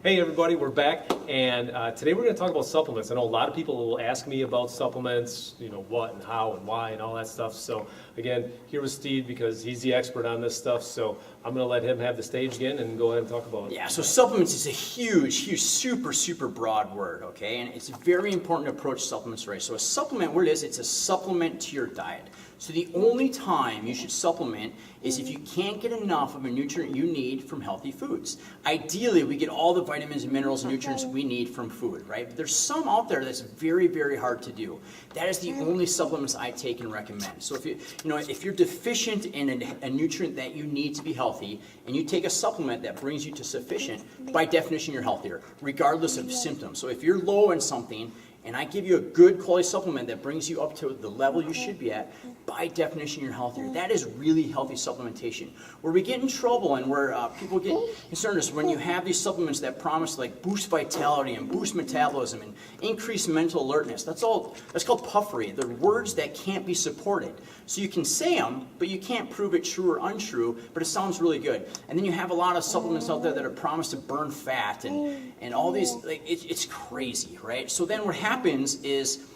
Hey everybody, we're back, and today we're going to talk about supplements. I know a lot of people will ask me about supplements, you know, what and how and why and all that stuff. So again, here with Steve because he's the expert on this stuff. So I'm going to let him have the stage again and go ahead and talk about it. Yeah, so supplements is a huge, super broad word, okay? And it's very important to approach supplements right. So a supplement, what it is, it's a supplement to your diet. So the only time you should supplement is if you can't get enough of a nutrient you need from healthy foods. Ideally, we get all the vitamins and minerals and nutrients we need from food, right? But there's some out there that's very hard to do. That is the only supplements I take and recommend. So if you're deficient in a nutrient that you need to be healthy, and you take a supplement that brings you to sufficient, by definition you're healthier, regardless of symptoms. So if you're low in something, and I give you a good quality supplement that brings you up to the level you should be at, by definition you're healthier. That is really healthy supplementation. Where we get in trouble and where people get concerned is when you have these supplements that promise like boost vitality and boost metabolism and increase mental alertness. That's called puffery. They're words that can't be supported. So you can say them, but you can't prove it true or untrue, but it sounds really good. And then you have a lot of supplements out there that are promised to burn fat and all these, like it's crazy, right? So then what happens is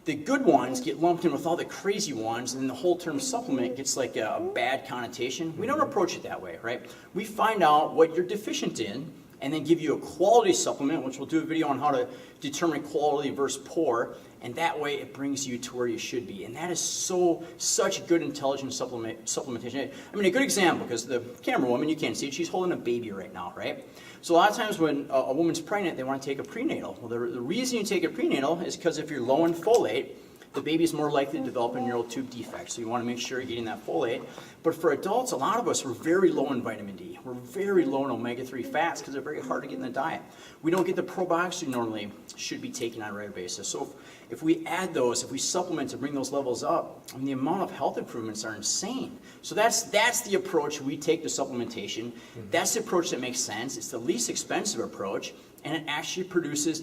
the good ones get lumped in with all the crazy ones, and then the whole term supplement gets like a bad connotation. We don't approach it that way, right? We find out what you're deficient in, and then give you a quality supplement, which we'll do a video on how to determine quality versus poor, and that way it brings you to where you should be. And that is such good intelligent supplementation. I mean, a good example, because the camera woman, you can't see it, she's holding a baby right now, right? So a lot of times when a woman's pregnant, they want to take a prenatal. Well, the reason you take a prenatal is because if you're low in folate, the baby's more likely to develop a neural tube defect. So you want to make sure you're getting that folate. But for adults, a lot of us, we're very low in vitamin D. We're very low in omega-3 fats because they're very hard to get in the diet. We don't get the probiotics we normally should be taking on a regular basis. So if we add those, if we supplement to bring those levels up, I mean, the amount of health improvements are insane. So that's the approach we take to supplementation. That's the approach that makes sense. It's the least expensive approach, and it actually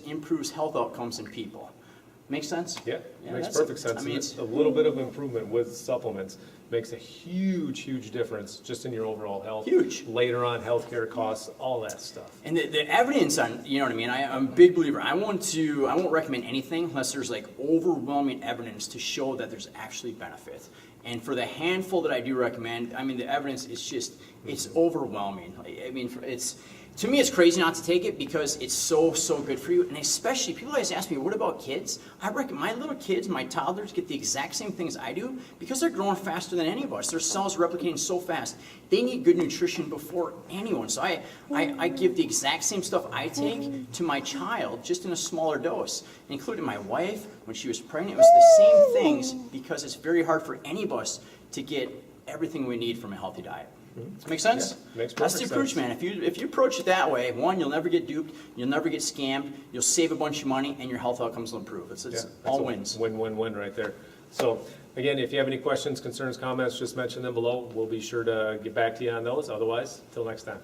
improves health outcomes in people. Makes sense? Yeah, makes perfect sense. I mean, it's a little bit of improvement with supplements makes a huge difference just in your overall health. Huge. Later on, healthcare costs, all that stuff. And the evidence on, you know what I mean? I'm a big believer. I won't recommend anything unless there's like overwhelming evidence to show that there's actually benefit. And for the handful that I do recommend, I mean, the evidence is just, it's overwhelming. I mean, to me, it's crazy not to take it because it's so good for you. And especially, people always ask me, what about kids? I reckon my little kids, my toddlers, get the exact same things I do because they're growing faster than any of us. Their cells are replicating so fast. They need good nutrition before anyone. So I give the exact same stuff I take to my child, just in a smaller dose. Including my wife, when she was pregnant, it was the same things because it's very hard for any of us to get everything we need from a healthy diet. Make sense? Yeah, makes perfect That's the approach, sense. man. If you approach it that way, one, you'll never get duped, you'll never get scammed, you'll save a bunch of money, and your health outcomes will improve. It's all wins. Win-win-win right there. So again, if you have any questions, concerns, comments, just mention them below. We'll be sure to get back to you on those. Otherwise, till next time.